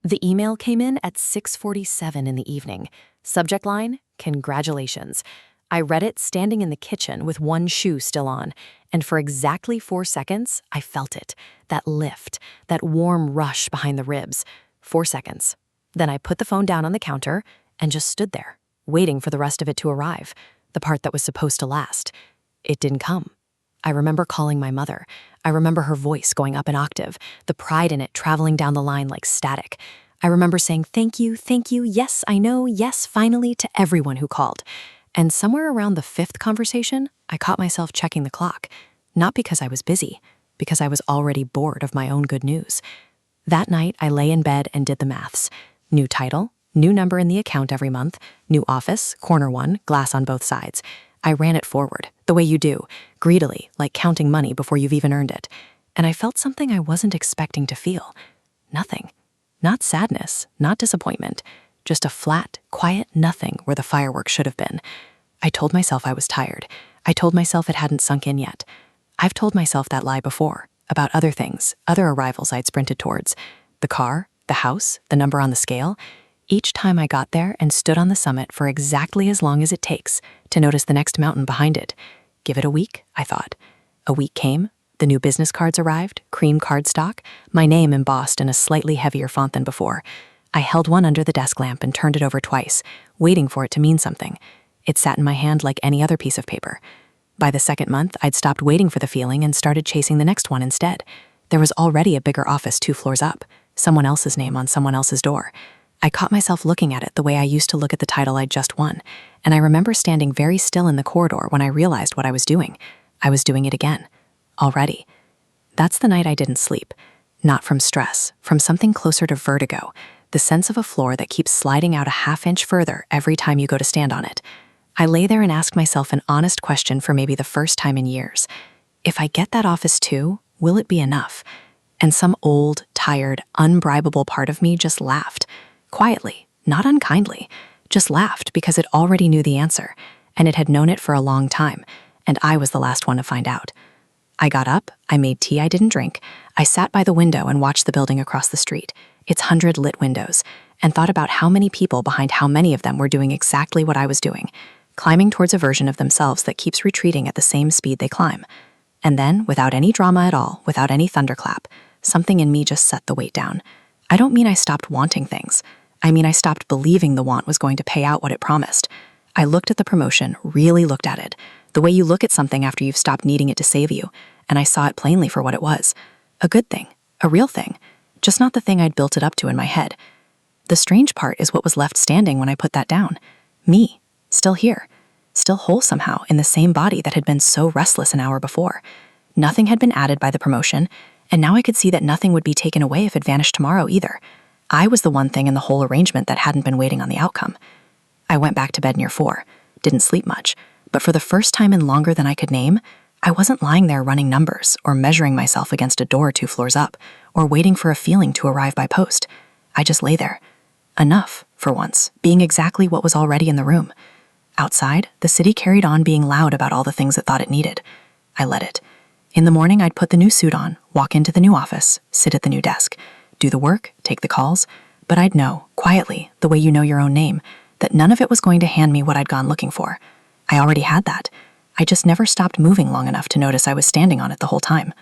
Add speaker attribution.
Speaker 1: The email came in at 6:47 in the evening. Subject line, "Congratulations." I read it standing in the kitchen with one shoe still on, and for exactly 4 seconds, I felt it. That lift, that warm rush behind the ribs. 4 seconds. Then I put the phone down on the counter and just stood there, waiting for the rest of it to arrive, the part that was supposed to last. It didn't come. I remember calling my mother. I remember her voice going up an octave, the pride in it traveling down the line like static. I remember saying thank you, yes, I know, yes, finally, to everyone who called. And somewhere around the 5th conversation, I caught myself checking the clock. Not because I was busy, because I was already bored of my own good news. That night, I lay in bed and did the maths. New title, new number in the account every month, new office, corner one, glass on both sides. I ran it forward, the way you do, greedily, like counting money before you've even earned it. And I felt something I wasn't expecting to feel. Nothing. Not sadness, not disappointment. Just a flat, quiet nothing where the fireworks should have been. I told myself I was tired. I told myself it hadn't sunk in yet. I've told myself that lie before, about other things, other arrivals I'd sprinted towards. The car, the house, the number on the scale. Each time I got there and stood on the summit for exactly as long as it takes to notice the next mountain behind it. Give it a week, I thought. A week came, the new business cards arrived, cream cardstock, my name embossed in a slightly heavier font than before. I held one under the desk lamp and turned it over twice, waiting for it to mean something. It sat in my hand like any other piece of paper. By the 2nd month, I'd stopped waiting for the feeling and started chasing the next one instead. There was already a bigger office 2 floors up, someone else's name on someone else's door. I caught myself looking at it the way I used to look at the title I'd just won, and I remember standing very still in the corridor when I realized what I was doing. I was doing it again. Already. That's the night I didn't sleep. Not from stress, from something closer to vertigo, the sense of a floor that keeps sliding out a half-inch further every time you go to stand on it. I lay there and asked myself an honest question for maybe the first time in years. If I get that office too, will it be enough? And some old, tired, unbribable part of me just laughed. Quietly, not unkindly, just laughed because it already knew the answer, and it had known it for a long time, and I was the last one to find out. I got up, I made tea I didn't drink, I sat by the window and watched the building across the street, its 100 lit windows, and thought about how many people behind how many of them were doing exactly what I was doing, climbing towards a version of themselves that keeps retreating at the same speed they climb. And then, without any drama at all, without any thunderclap, something in me just set the weight down. I don't mean I stopped wanting things. I mean I stopped believing the want was going to pay out what it promised. I looked at the promotion, really looked at it, the way you look at something after you've stopped needing it to save you, and I saw it plainly for what it was. A good thing, a real thing, just not the thing I'd built it up to in my head. The strange part is what was left standing when I put that down. Me, still here, still whole somehow in the same body that had been so restless an hour before. Nothing had been added by the promotion, and now I could see that nothing would be taken away if it vanished tomorrow either. I was the one thing in the whole arrangement that hadn't been waiting on the outcome. I went back to bed near 4, didn't sleep much, but for the first time in longer than I could name, I wasn't lying there running numbers or measuring myself against a door 2 floors up or waiting for a feeling to arrive by post. I just lay there. Enough, for once, being exactly what was already in the room. Outside, the city carried on being loud about all the things it thought it needed. I let it. In the morning, I'd put the new suit on, walk into the new office, sit at the new desk, do the work, take the calls, but I'd know, quietly, the way you know your own name, that none of it was going to hand me what I'd gone looking for. I already had that. I just never stopped moving long enough to notice I was standing on it the whole time.